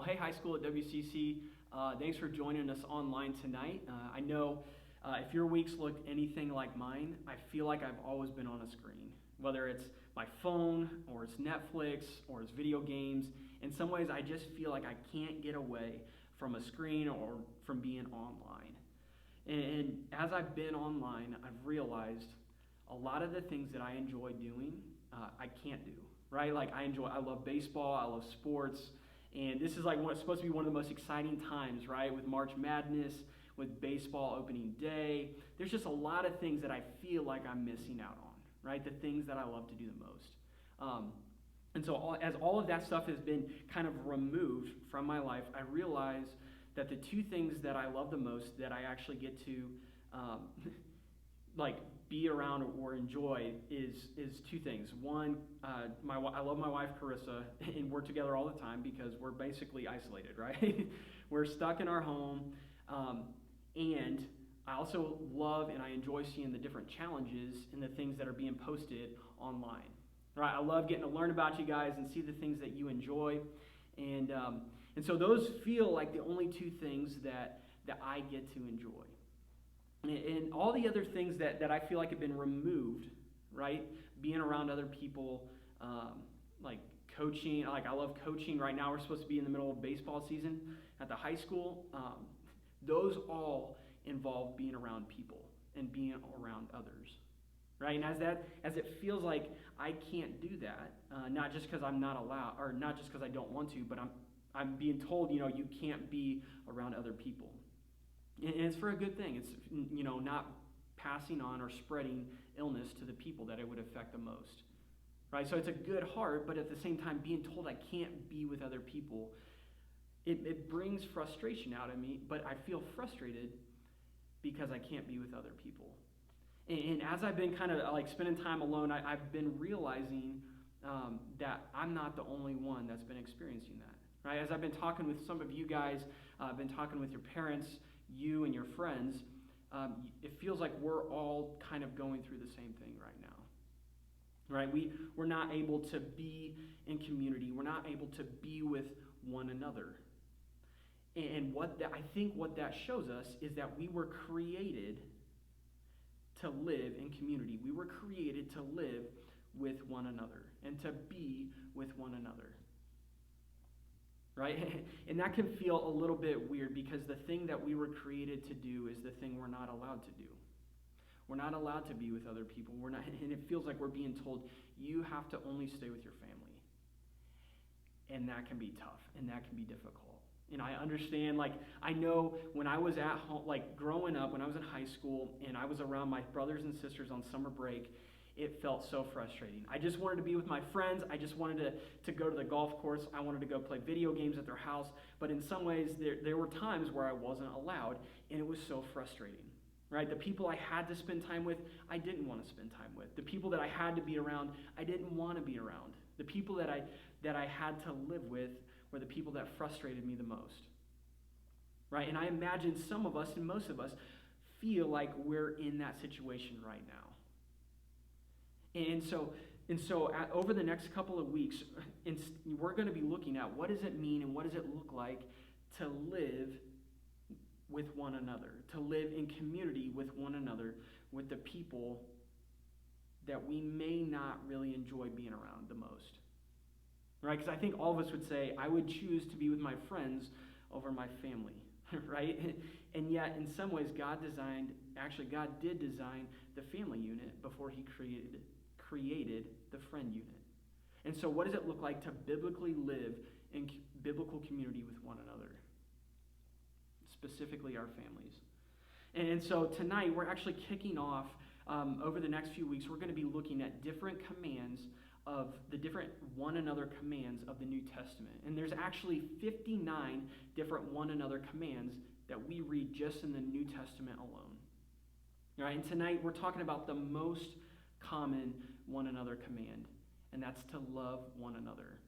Well, hey, high school at WCC, thanks for joining us online tonight. I know if your weeks look anything like mine, I feel like I've always been on a screen, whether it's my phone or it's Netflix or it's video games. In some ways, I just feel like I can't get away from a screen or from being online. And as I've been online, I've realized a lot of the things that I enjoy doing, I can't do, right? Like I love baseball, I love sports, and this is like what's supposed to be one of the most exciting times, right? With March Madness, with baseball opening day. There's just a lot of things that I feel like I'm missing out on, right? The things that I love to do the most. And so as all of that stuff has been kind of removed from my life, I realize that the two things that I love the most that I actually get to like be around or enjoy is two things. One, I love my wife Carissa, and we're together all the time because we're basically isolated, right? We're stuck in our home, and I also love and I enjoy seeing the different challenges and the things that are being posted online. Right? I love getting to learn about you guys and see the things that you enjoy, and so those feel like the only two things that I get to enjoy. And all the other things that I feel like have been removed, right? Being around other people, like coaching. Like I love coaching. Right now we're supposed to be in the middle of baseball season at the high school. Those all involve being around people and being around others, right? And as it feels like I can't do that, not just because I'm not allowed, or not just because I don't want to, but I'm being told, you can't be around other people. And it's for a good thing. It's, not passing on or spreading illness to the people that it would affect the most. Right? So it's a good heart, but at the same time, being told I can't be with other people, it brings frustration out of me, but I feel frustrated because I can't be with other people. And as I've been kind of like spending time alone, I've been realizing that I'm not the only one that's been experiencing that. Right? As I've been talking with some of you guys, I've been talking with your parents, you and your friends, it feels like we're all kind of going through the same thing right now. Right? We're not able to be in community. We're not able to be with one another. And I think what that shows us is that we were created to live in community. We were created to live with one another and to be with one another. Right? And that can feel a little bit weird because the thing that we were created to do is the thing we're not allowed to do. We're not allowed to be with other people. And it feels like we're being told, you have to only stay with your family. And that can be tough, and that can be difficult. And I understand, I know when I was at home, growing up, when I was in high school, and I was around my brothers and sisters on summer break, it felt so frustrating. I just wanted to be with my friends. I just wanted to go to the golf course. I wanted to go play video games at their house. But in some ways, there were times where I wasn't allowed, and it was so frustrating. Right? The people I had to spend time with, I didn't want to spend time with. The people that I had to be around, I didn't want to be around. The people that I had to live with were the people that frustrated me the most. Right? And I imagine some of us, and most of us, feel like we're in that situation right now. And so over the next couple of weeks, we're going to be looking at what does it mean and what does it look like to live with one another, to live in community with one another, with the people that we may not really enjoy being around the most. Right? Because I think all of us would say, I would choose to be with my friends over my family. Right? And yet, in some ways, God did design the family unit before he created the friend unit. And so what does it look like to biblically live in biblical community with one another? Specifically our families. And so tonight we're actually kicking off, over the next few weeks, we're going to be looking at different commands of the different one another commands of the New Testament. And there's actually 59 different one another commands that we read just in the New Testament alone. All right, and tonight we're talking about the most common one another command, and that's to love one another.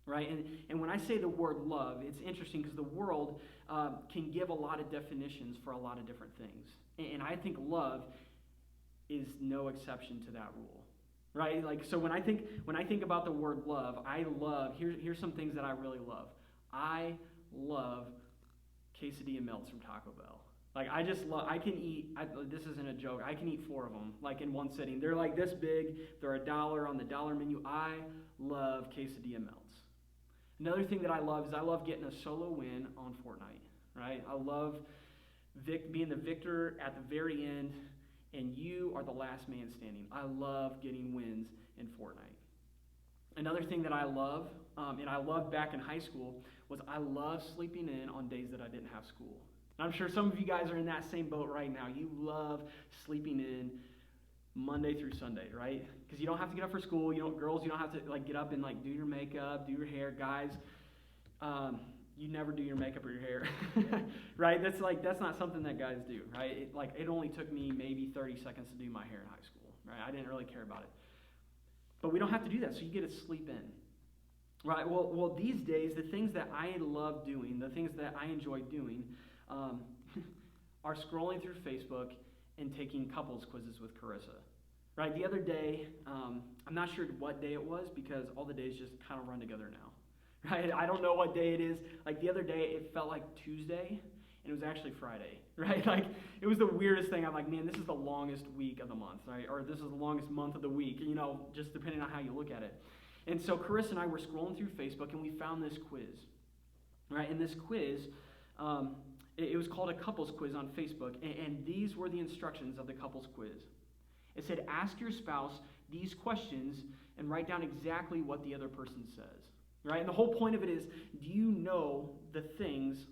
Right? And when I say the word love, it's interesting because the world can give a lot of definitions for a lot of different things. And I think love is no exception to that rule. Right? So when I think about the word love, here's some things that I really love. I love quesadilla melts from Taco Bell. Like, I just love, this isn't a joke, I can eat 4 of them, like, in one sitting. They're like this big, they're $1 on the dollar menu. I love quesadilla melts. Another thing that I love is I love getting a solo win on Fortnite, right? I love being the victor at the very end, and you are the last man standing. I love getting wins in Fortnite. Another thing that I love, and I loved back in high school, was I love sleeping in on days that I didn't have school. And I'm sure some of you guys are in that same boat right now. You love sleeping in Monday through Sunday, right? Because you don't have to get up for school. Girls, you don't have to get up and do your makeup, do your hair. Guys, you never do your makeup or your hair, right? That's not something that guys do, right? It only took me maybe 30 seconds to do my hair in high school, right? I didn't really care about it. But we don't have to do that, so you get to sleep in. Right, well, these days, the things that I love doing, the things that I enjoy doing, are scrolling through Facebook and taking couples quizzes with Carissa. Right, the other day, I'm not sure what day it was because all the days just kind of run together now. Right, I don't know what day it is. The other day, it felt like Tuesday, and it was actually Friday. Right, it was the weirdest thing. I'm like, man, this is the longest week of the month, right? Or this is the longest month of the week, just depending on how you look at it. And so Carissa and I were scrolling through Facebook, and we found this quiz, right? And this quiz, it was called a couples quiz on Facebook, and these were the instructions of the couples quiz. It said, ask your spouse these questions and write down exactly what the other person says, right? And the whole point of it is, do you know the things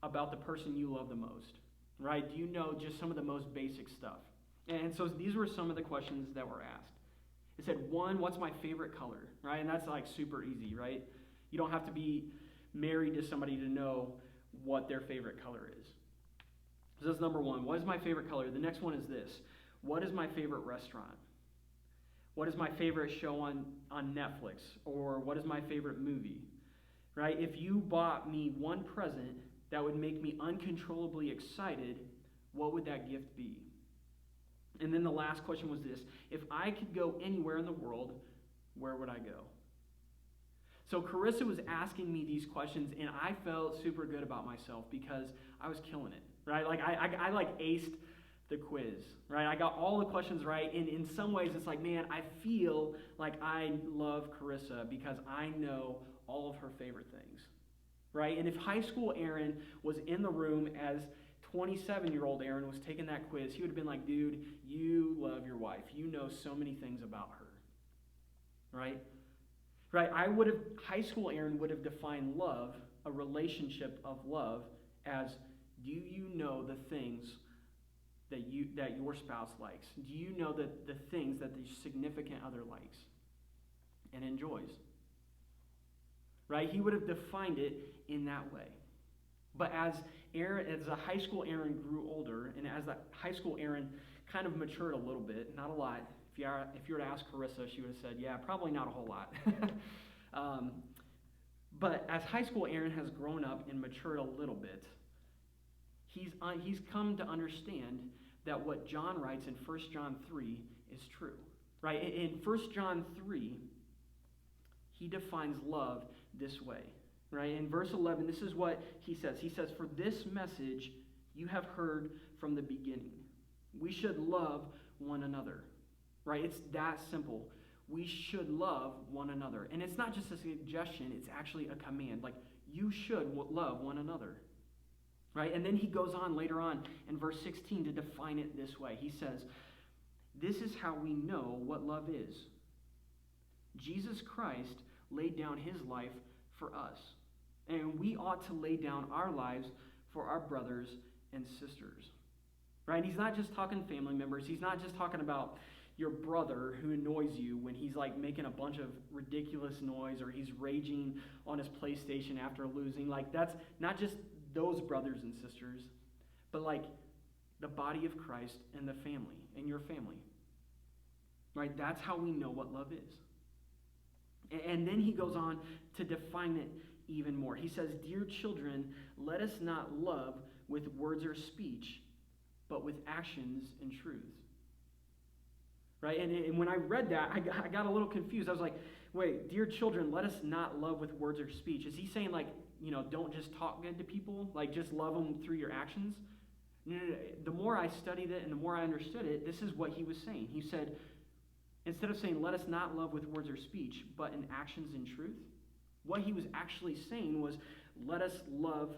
about the person you love the most, right? Do you know just some of the most basic stuff? And so these were some of the questions that were asked. It said, 1, what's my favorite color, right? And that's super easy, right? You don't have to be married to somebody to know what their favorite color is. So that's number 1. What is my favorite color? The next one is this. What is my favorite restaurant? What is my favorite show on Netflix? Or what is my favorite movie? Right? If you bought me one present that would make me uncontrollably excited, what would that gift be? And then the last question was this. If I could go anywhere in the world, where would I go? So Carissa was asking me these questions, and I felt super good about myself because I was killing it, right? I aced the quiz, right? I got all the questions right, and in some ways it's man, I feel like I love Carissa because I know all of her favorite things, right? And if high school Aaron was in the room as 27-year-old Aaron was taking that quiz, he would have been like, dude, you love your wife. You know so many things about her, right? Right, high school Aaron would have defined love, a relationship of love, as do you know the things that your spouse likes? Do you know the things that the significant other likes and enjoys? Right, he would have defined it in that way. But as a high school Aaron grew older, and as the high school Aaron kind of matured a little bit, not a lot. If you were to ask Carissa, she would have said, yeah, probably not a whole lot. But as high school Aaron has grown up and matured a little bit, he's come to understand that what John writes in 1 John 3 is true. Right? In 1 John 3, he defines love this way. Right? In verse 11, this is what he says. He says, for this message you have heard from the beginning. We should love one another. Right? It's that simple. We should love one another. And it's not just a suggestion, it's actually a command. You should love one another. Right? And then he goes on later on in verse 16 to define it this way. He says, this is how we know what love is. Jesus Christ laid down his life for us. And we ought to lay down our lives for our brothers and sisters. Right? He's not just talking family members. He's not just talking about your brother who annoys you when he's making a bunch of ridiculous noise or he's raging on his PlayStation after losing. That's not just those brothers and sisters, but the body of Christ and the family and your family. Right? That's how we know what love is. And then he goes on to define it even more. He says, dear children, let us not love with words or speech, but with actions and truth. Right? And when I read that, I got a little confused. I was like, wait, dear children, let us not love with words or speech. Is he saying don't just talk good to people, like just love them through your actions. No. The more I studied it and the more I understood it, this is what he was saying. He said, instead of saying, let us not love with words or speech, but in actions and truth, what he was actually saying was, let us love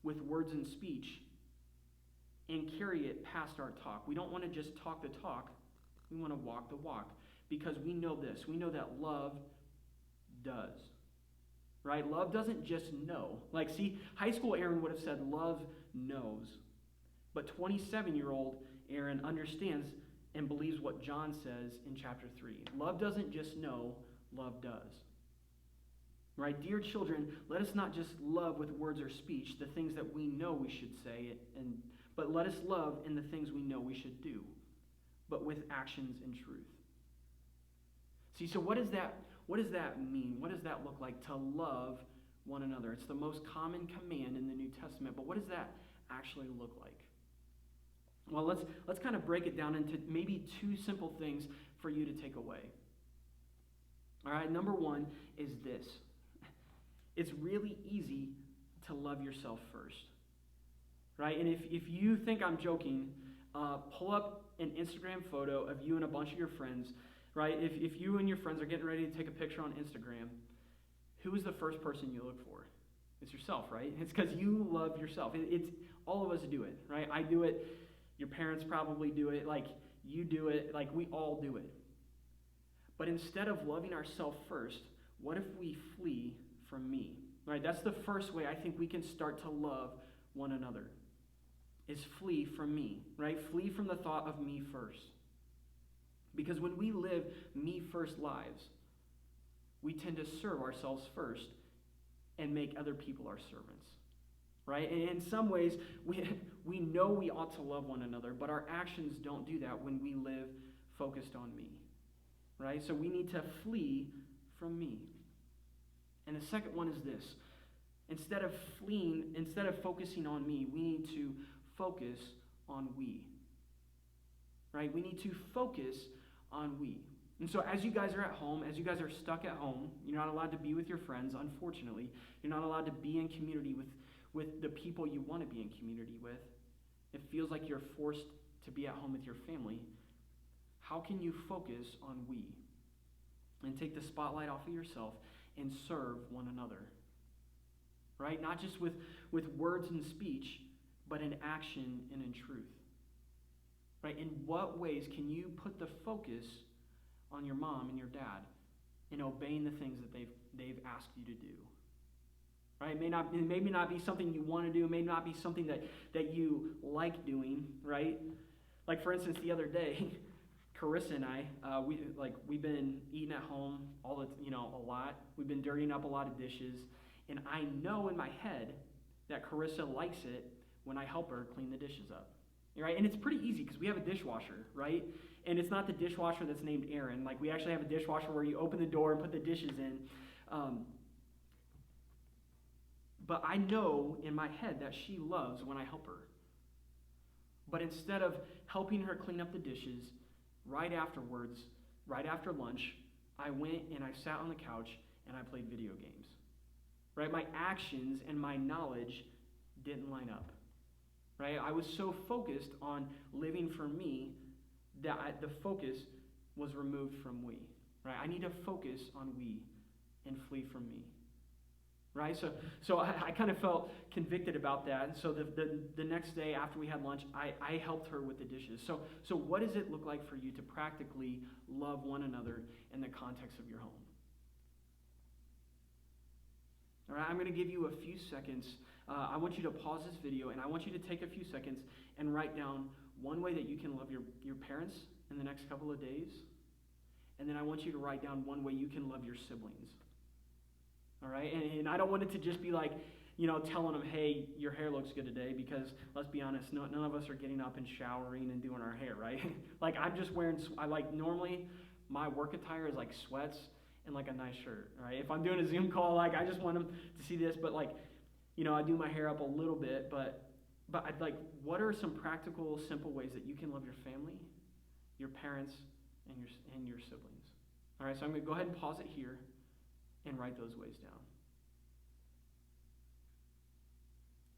with words and speech and carry it past our talk. We don't want to just talk the talk. We want to walk the walk. Because we know this. We know that love does. Right? Love doesn't just know. Like, see, high school Aaron would have said love knows. But 27-year-old Aaron understands and believes what John says in chapter 3. Love doesn't just know, love does. Right? Dear children, let us not just love with words or speech, the things that we know we should say, but let us love in the things we know we should do, but with actions and truth. See, so what does that mean? What does that look like to love one another? It's the most common command in the New Testament, but what does that actually look like? Well, let's kind of break it down into maybe two simple things for you to take away. All right, number one is this. It's really easy to love yourself first. Right? And if you think I'm joking, pull up an Instagram photo of you and a bunch of your friends. Right? If you and your friends are getting ready to take a picture on Instagram, who is the first person you look for? It's yourself, right? It's because you love yourself. It's all of us do it, right? I do it. Your parents probably do it. Like, you do it. Like, we all do it. But instead of loving ourselves first, what if we flee from me? Right? That's the first way I think we can start to love one another, is flee from me, right? Flee from the thought of me first. Because when we live me-first lives, we tend to serve ourselves first and make other people our servants. Right? And in some ways, we know we ought to love one another, but our actions don't do that when we live focused on me. Right? So we need to flee from me. And the second one is this. Instead of focusing on me, we need to focus on we. Right? We need to focus on we. And so as you guys are at home, as you guys are stuck at home, you're not allowed to be with your friends, unfortunately. You're not allowed to be in community with the people you want to be in community with. It feels like you're forced to be at home with your family. How can you focus on we? And take the spotlight off of yourself and serve one another. Right? Not just with words and speech, but in action and in truth. Right? In what ways can you put the focus on your mom and your dad in obeying the things that they've asked you to do? Right? It may not be something you want to do. It may not be something that you like doing. Right? Like, for instance, the other day, Carissa and I, we've been eating at home a lot. We've been dirtying up a lot of dishes, and I know in my head that Carissa likes it when I help her clean the dishes up. Right? And it's pretty easy because we have a dishwasher, right? And it's not the dishwasher that's named Aaron. Like, we actually have a dishwasher where you open the door and put the dishes in. But I know in my head that she loves when I help her. But instead of helping her clean up the dishes, right afterwards, right after lunch, I went and I sat on the couch and I played video games. Right? My actions and my knowledge didn't line up. Right? I was so focused on living for me that the focus was removed from we. Right? I need to focus on we and flee from me. Right? So I kind of felt convicted about that. And so the next day after we had lunch, I helped her with the dishes. So what does it look like for you to practically love one another in the context of your home? All right, I'm going to give you a few seconds. I want you to pause this video, and I want you to take a few seconds and write down one way that you can love your parents in the next couple of days. And then I want you to write down one way you can love your siblings. All right? And I don't want it to just be like, telling them, hey, your hair looks good today, because let's be honest, none of us are getting up and showering and doing our hair, right? Like, I'm just wearing, normally my work attire is like sweats and like a nice shirt, right? If I'm doing a Zoom call, like, I just want them to see this, but I do my hair up a little bit, but I'd what are some practical, simple ways that you can love your family, your parents, and your siblings? All right, so I'm going to go ahead and pause it here and write those ways down.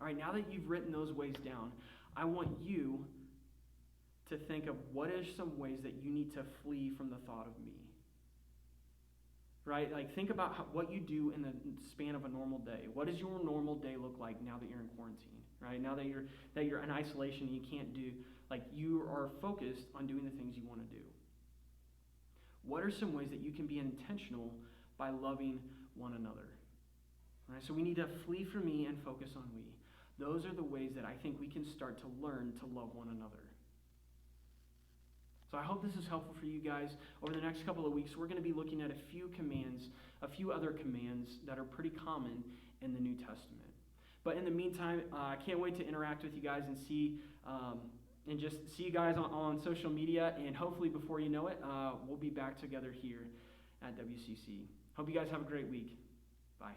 All right, now that you've written those ways down, I want you to think of what are some ways that you need to flee from the thought of me. Right? Like, think about what you do in the span of a normal day. What does your normal day look like now that you're in quarantine? Right? Now that you're in isolation and you can't do, like, you are focused on doing the things you want to do. What are some ways that you can be intentional by loving one another? Right? So we need to flee from me and focus on we. Those are the ways that I think we can start to learn to love one another. So I hope this is helpful for you guys. Over the next couple of weeks, we're going to be looking at a few other commands that are pretty common in the New Testament. But in the meantime, I can't wait to interact with you guys and see you guys on social media. And hopefully, before you know it, we'll be back together here at WCC. Hope you guys have a great week. Bye.